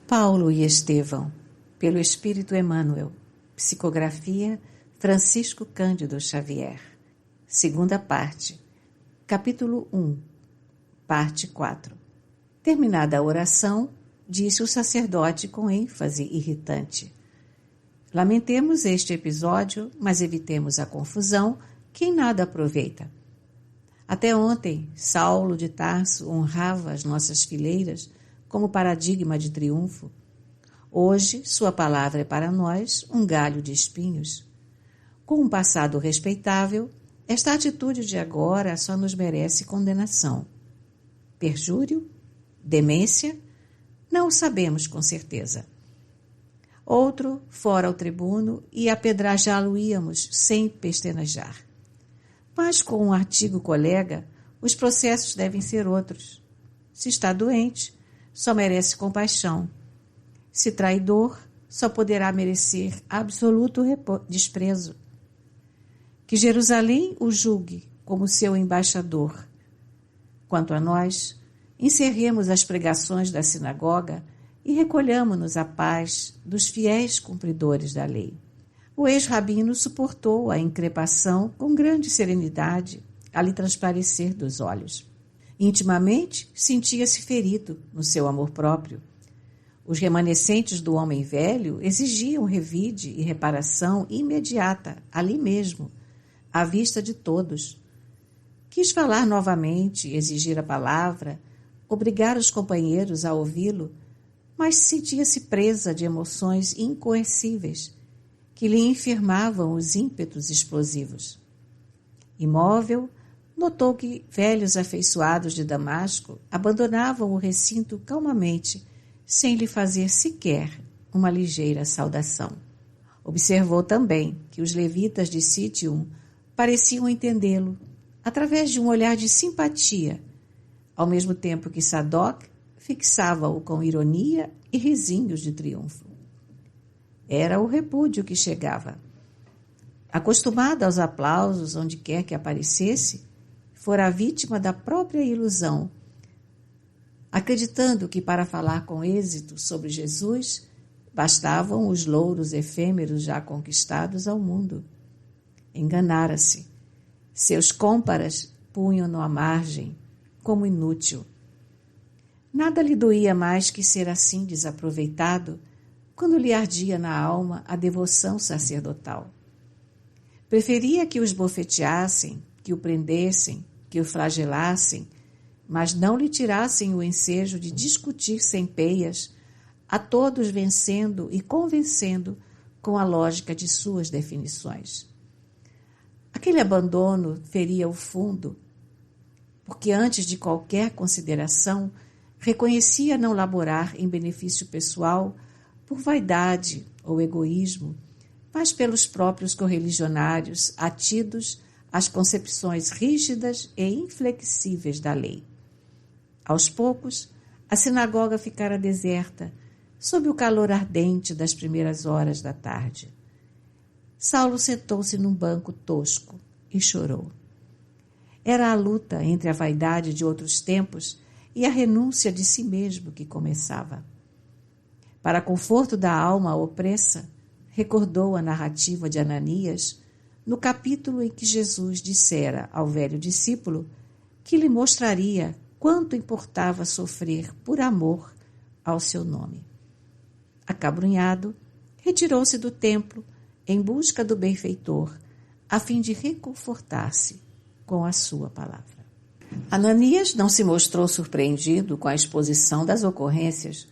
Paulo e Estevão, pelo Espírito Emmanuel. Psicografia Francisco Cândido Xavier. Segunda parte. Capítulo 1. Parte 4. Terminada a oração, disse o sacerdote com ênfase irritante: lamentemos este episódio, mas evitemos a confusão, que em nada aproveita. Até ontem, Saulo de Tarso honrava as nossas fileiras como paradigma de triunfo. Hoje, sua palavra é para nós um galho de espinhos. Com um passado respeitável, esta atitude de agora só nos merece condenação. Perjúrio? Demência? Não o sabemos com certeza. Outro, fora ao tribuno, e apedrejá-lo-íamos sem pestanejar. Mas com um artigo colega, os processos devem ser outros. Se está doente, só merece compaixão. Se traidor, só poderá merecer absoluto desprezo. Que Jerusalém o julgue como seu embaixador. Quanto a nós, encerremos as pregações da sinagoga e recolhamo-nos à paz dos fiéis cumpridores da lei. O ex-rabino suportou a increpação com grande serenidade, a lhe transparecer dos olhos. Intimamente, sentia-se ferido no seu amor próprio. Os remanescentes do homem velho exigiam revide e reparação imediata, ali mesmo, à vista de todos. Quis falar novamente, exigir a palavra, obrigar os companheiros a ouvi-lo, mas sentia-se presa de emoções incoercíveis, que lhe infirmavam os ímpetos explosivos. Imóvel, notou que velhos afeiçoados de Damasco abandonavam o recinto calmamente, sem lhe fazer sequer uma ligeira saudação. Observou também que os levitas de Sítium pareciam entendê-lo, através de um olhar de simpatia, ao mesmo tempo que Sadoc fixava-o com ironia e risinhos de triunfo. Era o repúdio que chegava. Acostumada aos aplausos onde quer que aparecesse, fora vítima da própria ilusão, acreditando que para falar com êxito sobre Jesus bastavam os louros efêmeros já conquistados ao mundo. Enganara-se. Seus cômparas punham-no à margem, como inútil. Nada lhe doía mais que ser assim desaproveitado quando lhe ardia na alma a devoção sacerdotal. Preferia que os bofeteassem, que o prendessem, que o flagelassem, mas não lhe tirassem o ensejo de discutir sem peias, a todos vencendo e convencendo com a lógica de suas definições. Aquele abandono feria o fundo, porque antes de qualquer consideração, reconhecia não laborar em benefício pessoal por vaidade ou egoísmo, mas pelos próprios correligionários atidos às concepções rígidas e inflexíveis da lei. Aos poucos, a sinagoga ficara deserta, sob o calor ardente das primeiras horas da tarde. Saulo sentou-se num banco tosco e chorou. Era a luta entre a vaidade de outros tempos e a renúncia de si mesmo que começava. Para conforto da alma opressa, recordou a narrativa de Ananias no capítulo em que Jesus dissera ao velho discípulo que lhe mostraria quanto importava sofrer por amor ao seu nome. Acabrunhado, retirou-se do templo em busca do benfeitor, a fim de reconfortar-se com a sua palavra. Ananias não se mostrou surpreendido com a exposição das ocorrências.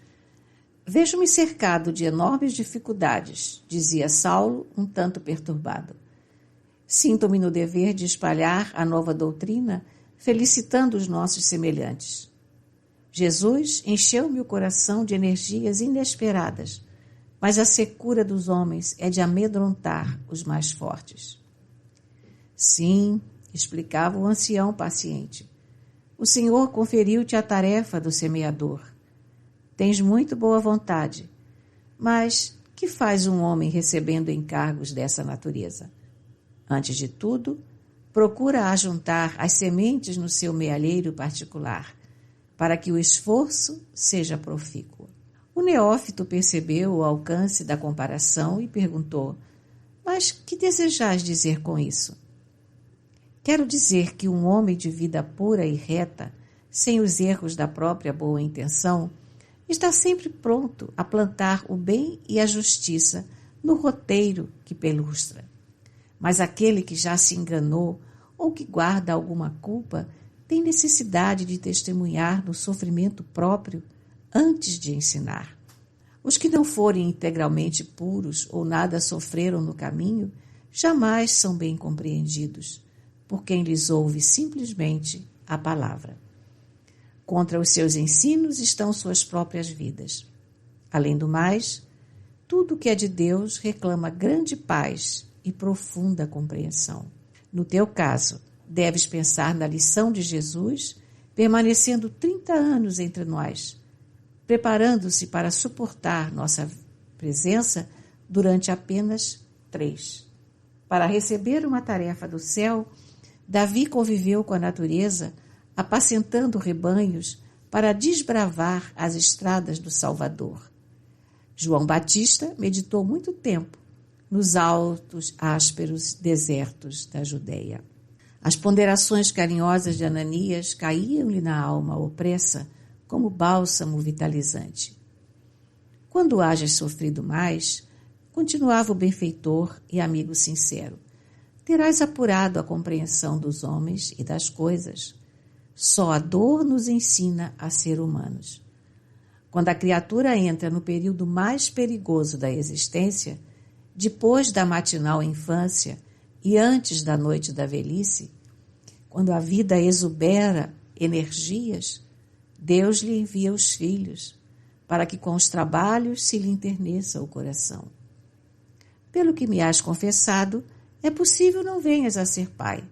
Vejo-me cercado de enormes dificuldades, dizia Saulo, um tanto perturbado. Sinto-me no dever de espalhar a nova doutrina, felicitando os nossos semelhantes. Jesus encheu-me o coração de energias inesperadas, mas a secura dos homens é de amedrontar os mais fortes. Sim, explicava o ancião paciente, o Senhor conferiu-te a tarefa do semeador. Tens muito boa vontade, mas que faz um homem recebendo encargos dessa natureza? Antes de tudo, procura ajuntar as sementes no seu mealheiro particular, para que o esforço seja profícuo. O neófito percebeu o alcance da comparação e perguntou: mas que desejais dizer com isso? Quero dizer que um homem de vida pura e reta, sem os erros da própria boa intenção, está sempre pronto a plantar o bem e a justiça no roteiro que pelustra. Mas aquele que já se enganou ou que guarda alguma culpa tem necessidade de testemunhar no sofrimento próprio antes de ensinar. Os que não forem integralmente puros ou nada sofreram no caminho, jamais são bem compreendidos, por quem lhes ouve simplesmente a palavra. Contra os seus ensinos estão suas próprias vidas. Além do mais, tudo que é de Deus reclama grande paz e profunda compreensão. No teu caso, deves pensar na lição de Jesus, permanecendo 30 anos entre nós, preparando-se para suportar nossa presença durante apenas 3. Para receber uma tarefa do céu, Davi conviveu com a natureza, apacentando rebanhos para desbravar as estradas do Salvador. João Batista meditou muito tempo nos altos, ásperos desertos da Judeia. As ponderações carinhosas de Ananias caíam-lhe na alma opressa como bálsamo vitalizante. Quando hajas sofrido mais, continuava o benfeitor e amigo sincero, terás apurado a compreensão dos homens e das coisas. Só a dor nos ensina a ser humanos. Quando a criatura entra no período mais perigoso da existência, depois da matinal infância e antes da noite da velhice, quando a vida exubera energias, Deus lhe envia os filhos, para que com os trabalhos se lhe enterneça o coração. Pelo que me has confessado, é possível não venhas a ser pai,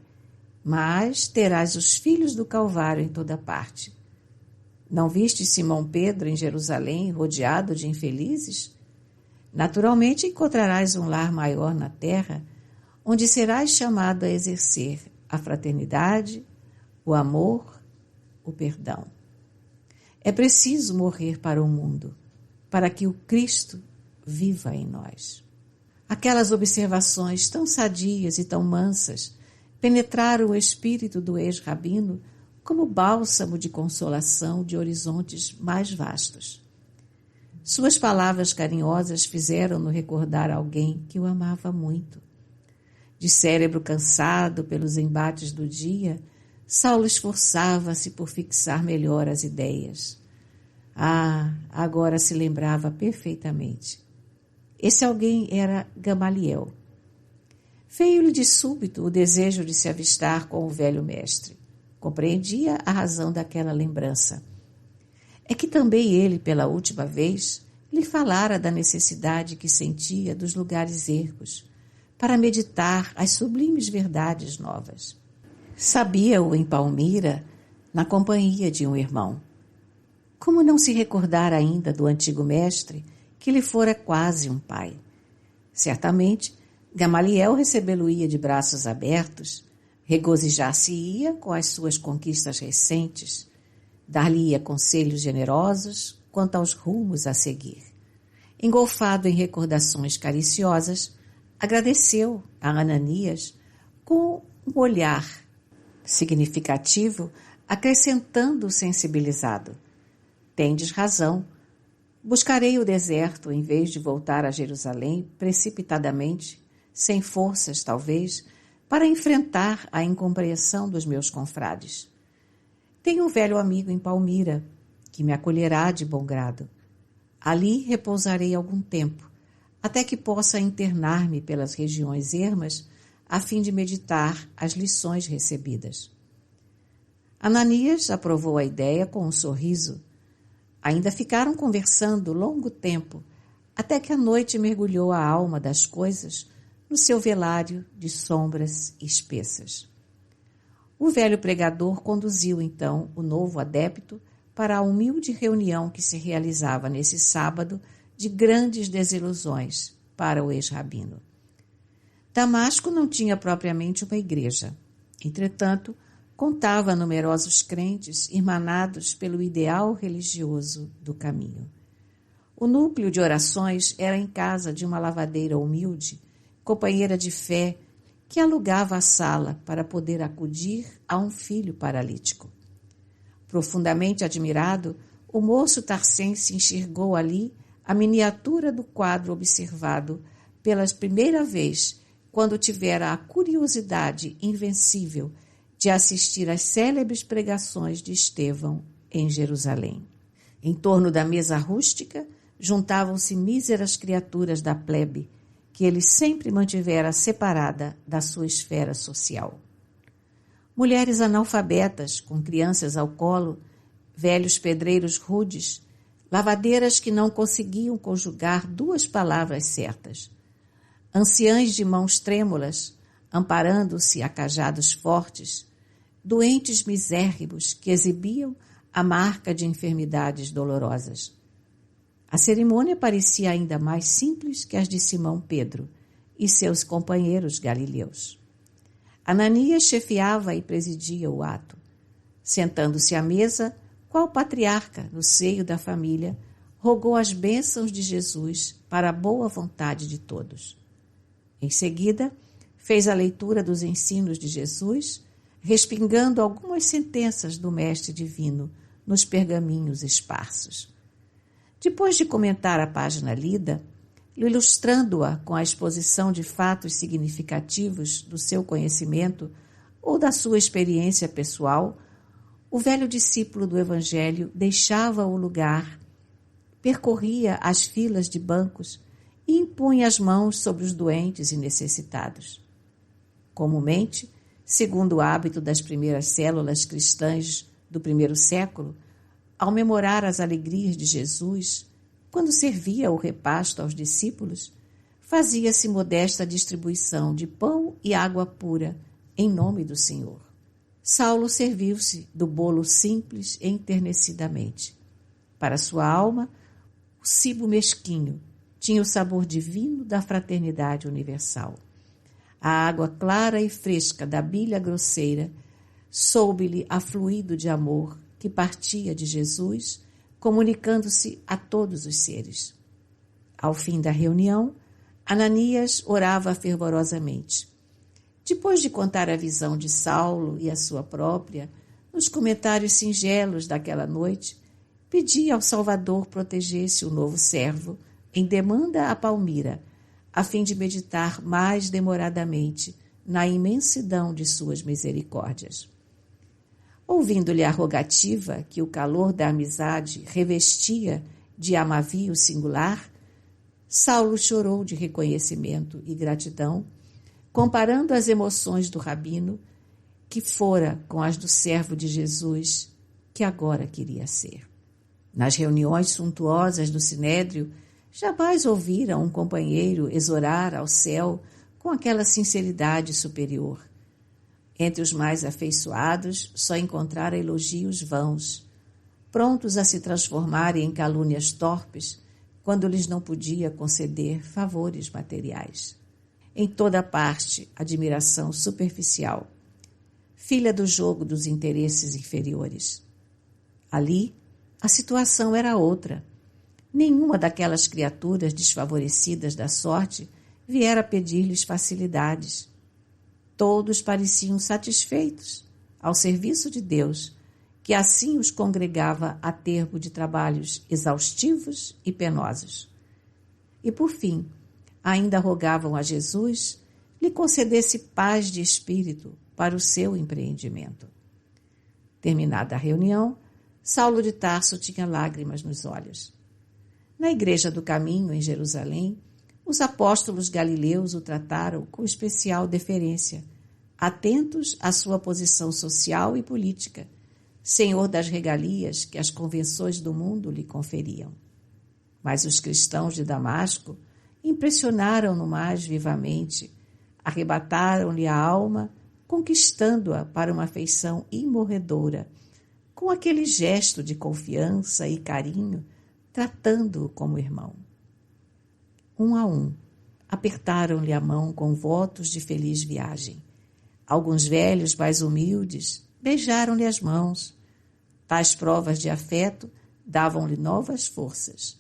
mas terás os filhos do Calvário em toda parte. Não viste Simão Pedro em Jerusalém, rodeado de infelizes? Naturalmente encontrarás um lar maior na terra, onde serás chamado a exercer a fraternidade, o amor, o perdão. É preciso morrer para o mundo, para que o Cristo viva em nós. Aquelas observações tão sadias e tão mansas penetraram o espírito do ex-rabino como bálsamo de consolação de horizontes mais vastos. Suas palavras carinhosas fizeram-no recordar alguém que o amava muito. De cérebro cansado pelos embates do dia, Saulo esforçava-se por fixar melhor as ideias. Agora se lembrava perfeitamente. Esse alguém era Gamaliel. Veio-lhe de súbito o desejo de se avistar com o velho mestre. Compreendia a razão daquela lembrança. É que também ele, pela última vez, lhe falara da necessidade que sentia dos lugares ermos, para meditar as sublimes verdades novas. Sabia-o em Palmira, na companhia de um irmão. Como não se recordar ainda do antigo mestre, que lhe fora quase um pai? Certamente, Gamaliel recebê-lo-ia de braços abertos, regozijar-se-ia com as suas conquistas recentes, dar-lhe-ia conselhos generosos quanto aos rumos a seguir. Engolfado em recordações cariciosas, agradeceu a Ananias com um olhar significativo, acrescentando sensibilizado: tendes razão. Buscarei o deserto em vez de voltar a Jerusalém precipitadamente, sem forças, talvez, para enfrentar a incompreensão dos meus confrades. Tenho um velho amigo em Palmira, que me acolherá de bom grado. Ali repousarei algum tempo, até que possa internar-me pelas regiões ermas, a fim de meditar as lições recebidas. Ananias aprovou a ideia com um sorriso. Ainda ficaram conversando longo tempo, até que a noite mergulhou a alma das coisas no seu velário de sombras espessas. O velho pregador conduziu, então, o novo adepto para a humilde reunião que se realizava nesse sábado de grandes desilusões para o ex-rabino. Damasco não tinha propriamente uma igreja. Entretanto, contava numerosos crentes irmanados pelo ideal religioso do caminho. O núcleo de orações era em casa de uma lavadeira humilde, companheira de fé, que alugava a sala para poder acudir a um filho paralítico. Profundamente admirado, o moço tarcense enxergou ali a miniatura do quadro observado pela primeira vez quando tivera a curiosidade invencível de assistir às célebres pregações de Estevão em Jerusalém. Em torno da mesa rústica juntavam-se míseras criaturas da plebe, que ele sempre mantivera separada da sua esfera social. Mulheres analfabetas, com crianças ao colo, velhos pedreiros rudes, lavadeiras que não conseguiam conjugar duas palavras certas, anciães de mãos trêmulas, amparando-se a cajados fortes, doentes misérrimos que exibiam a marca de enfermidades dolorosas. A cerimônia parecia ainda mais simples que as de Simão Pedro e seus companheiros galileus. Ananias chefiava e presidia o ato. Sentando-se à mesa, qual patriarca, no seio da família, rogou as bênçãos de Jesus para a boa vontade de todos. Em seguida, fez a leitura dos ensinos de Jesus, respingando algumas sentenças do Mestre Divino nos pergaminhos esparsos. Depois de comentar a página lida, ilustrando-a com a exposição de fatos significativos do seu conhecimento ou da sua experiência pessoal, o velho discípulo do Evangelho deixava o lugar, percorria as filas de bancos e impunha as mãos sobre os doentes e necessitados. Comumente, segundo o hábito das primeiras células cristãs do primeiro século, ao memorar as alegrias de Jesus, quando servia o repasto aos discípulos, fazia-se modesta distribuição de pão e água pura em nome do Senhor. Saulo serviu-se do bolo simples e enternecidamente. Para sua alma, o cibo mesquinho tinha o sabor divino da fraternidade universal. A água clara e fresca da bilha grosseira soube-lhe a fluido de amor que partia de Jesus, comunicando-se a todos os seres. Ao fim da reunião, Ananias orava fervorosamente. Depois de contar a visão de Saulo e a sua própria, nos comentários singelos daquela noite, pedia ao Salvador protegesse o novo servo em demanda a Palmira, a fim de meditar mais demoradamente na imensidão de suas misericórdias. Ouvindo-lhe a rogativa que o calor da amizade revestia de amavio singular, Saulo chorou de reconhecimento e gratidão, comparando as emoções do rabino, que fora com as do servo de Jesus, que agora queria ser. Nas reuniões suntuosas do Sinédrio, jamais ouvira um companheiro exorar ao céu com aquela sinceridade superior. Entre os mais afeiçoados, só encontrara elogios vãos, prontos a se transformarem em calúnias torpes, quando lhes não podia conceder favores materiais. Em toda parte, admiração superficial, filha do jogo dos interesses inferiores. Ali, a situação era outra. Nenhuma daquelas criaturas desfavorecidas da sorte viera pedir-lhes facilidades. Todos pareciam satisfeitos ao serviço de Deus, que assim os congregava a termo de trabalhos exaustivos e penosos. E, por fim, ainda rogavam a Jesus lhe concedesse paz de espírito para o seu empreendimento. Terminada a reunião, Saulo de Tarso tinha lágrimas nos olhos. Na Igreja do Caminho, em Jerusalém, os apóstolos galileus o trataram com especial deferência, atentos à sua posição social e política, senhor das regalias que as convenções do mundo lhe conferiam. Mas os cristãos de Damasco impressionaram-no mais vivamente, arrebataram-lhe a alma, conquistando-a para uma afeição imorredora, com aquele gesto de confiança e carinho, tratando-o como irmão. Um a um, apertaram-lhe a mão com votos de feliz viagem. Alguns velhos mais humildes beijaram-lhe as mãos. Tais provas de afeto davam-lhe novas forças.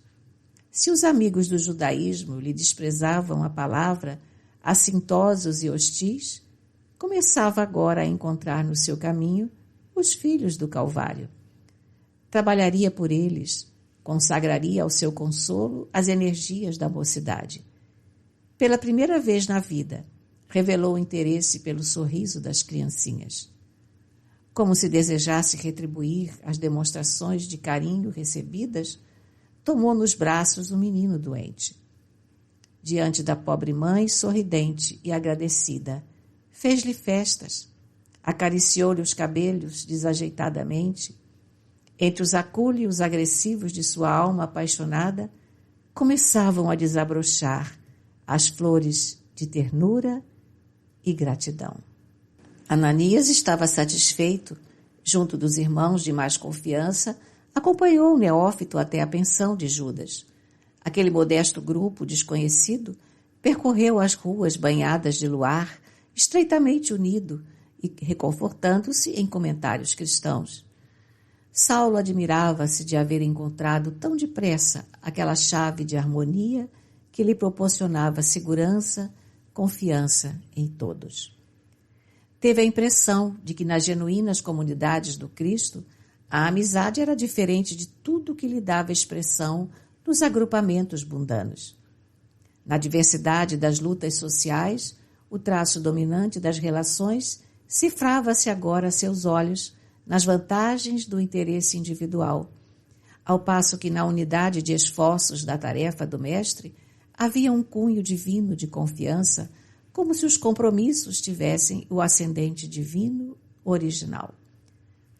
Se os amigos do judaísmo lhe desprezavam a palavra, assintosos e hostis, começava agora a encontrar no seu caminho os filhos do Calvário. Trabalharia por eles, consagraria ao seu consolo as energias da mocidade. Pela primeira vez na vida, revelou interesse pelo sorriso das criancinhas. Como se desejasse retribuir as demonstrações de carinho recebidas, tomou nos braços o menino doente. Diante da pobre mãe, sorridente e agradecida, fez-lhe festas, acariciou-lhe os cabelos desajeitadamente. Entre os acúlios agressivos de sua alma apaixonada, começavam a desabrochar as flores de ternura e gratidão. Ananias estava satisfeito. Junto dos irmãos de mais confiança, acompanhou o neófito até a pensão de Judas. Aquele modesto grupo desconhecido percorreu as ruas banhadas de luar, estreitamente unido e reconfortando-se em comentários cristãos. Saulo admirava-se de haver encontrado tão depressa aquela chave de harmonia que lhe proporcionava segurança, confiança em todos. Teve a impressão de que nas genuínas comunidades do Cristo, a amizade era diferente de tudo que lhe dava expressão nos agrupamentos mundanos. Na diversidade das lutas sociais, o traço dominante das relações cifrava-se agora a seus olhos nas vantagens do interesse individual, ao passo que na unidade de esforços da tarefa do mestre havia um cunho divino de confiança, como se os compromissos tivessem o ascendente divino original.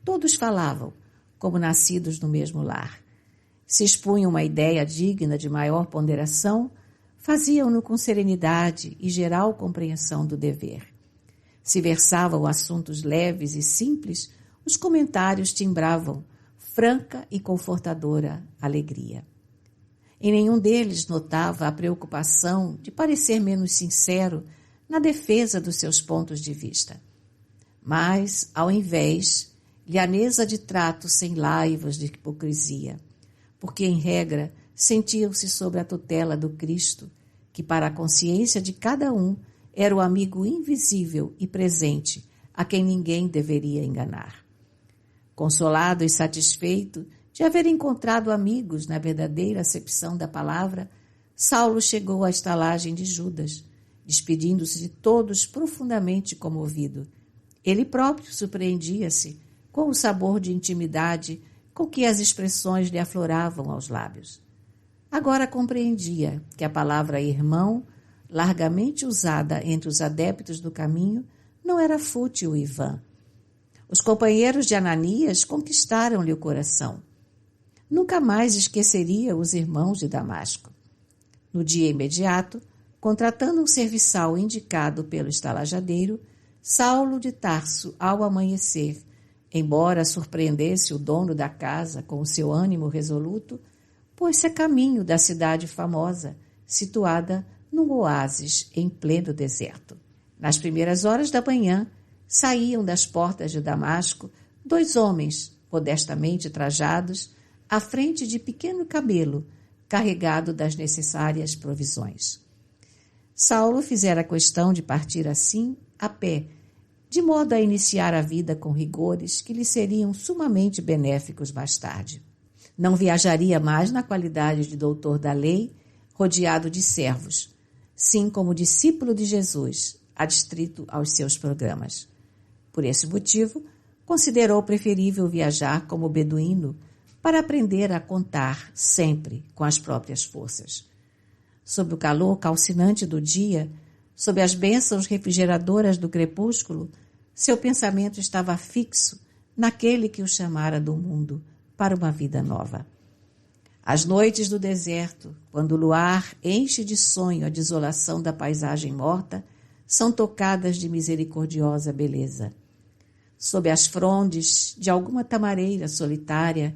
Todos falavam, como nascidos no mesmo lar. Se expunham uma ideia digna de maior ponderação, faziam-no com serenidade e geral compreensão do dever. Se versavam assuntos leves e simples, os comentários timbravam franca e confortadora alegria. Em nenhum deles notava a preocupação de parecer menos sincero na defesa dos seus pontos de vista. Mas, ao invés, lhaneza de trato sem laivas de hipocrisia, porque, em regra, sentiam-se sob a tutela do Cristo, que, para a consciência de cada um, era o amigo invisível e presente, a quem ninguém deveria enganar. Consolado e satisfeito de haver encontrado amigos na verdadeira acepção da palavra, Saulo chegou à estalagem de Judas, despedindo-se de todos profundamente comovido. Ele próprio surpreendia-se com o sabor de intimidade com que as expressões lhe afloravam aos lábios. Agora compreendia que a palavra irmão, largamente usada entre os adeptos do caminho, não era fútil e vã. Os companheiros de Ananias conquistaram-lhe o coração. Nunca mais esqueceria os irmãos de Damasco. No dia imediato, contratando um serviçal indicado pelo estalajadeiro, Saulo de Tarso, ao amanhecer, embora surpreendesse o dono da casa com o seu ânimo resoluto, pôs-se a caminho da cidade famosa, situada num oásis em pleno deserto. Nas primeiras horas da manhã, saíam das portas de Damasco 2 homens, modestamente trajados, à frente de pequeno camelo, carregado das necessárias provisões. Saulo fizera questão de partir assim, a pé, de modo a iniciar a vida com rigores que lhe seriam sumamente benéficos mais tarde. Não viajaria mais na qualidade de doutor da lei, rodeado de servos, sim como discípulo de Jesus, adstrito aos seus programas. Por esse motivo, considerou preferível viajar como beduíno para aprender a contar sempre com as próprias forças. Sob o calor calcinante do dia, sob as bênçãos refrigeradoras do crepúsculo, seu pensamento estava fixo naquele que o chamara do mundo para uma vida nova. As noites do deserto, quando o luar enche de sonho a desolação da paisagem morta, são tocadas de misericordiosa beleza. Sob as frondes de alguma tamareira solitária,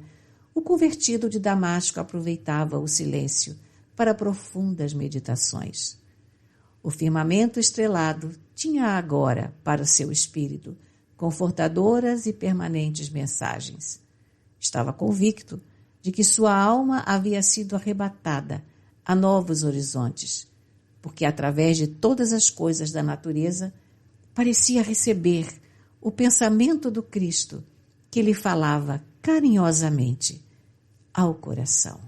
o convertido de Damasco aproveitava o silêncio para profundas meditações. O firmamento estrelado tinha agora, para o seu espírito, confortadoras e permanentes mensagens. Estava convicto de de que sua alma havia sido arrebatada a novos horizontes, porque através de todas as coisas da natureza parecia receber o pensamento do Cristo que lhe falava carinhosamente ao coração.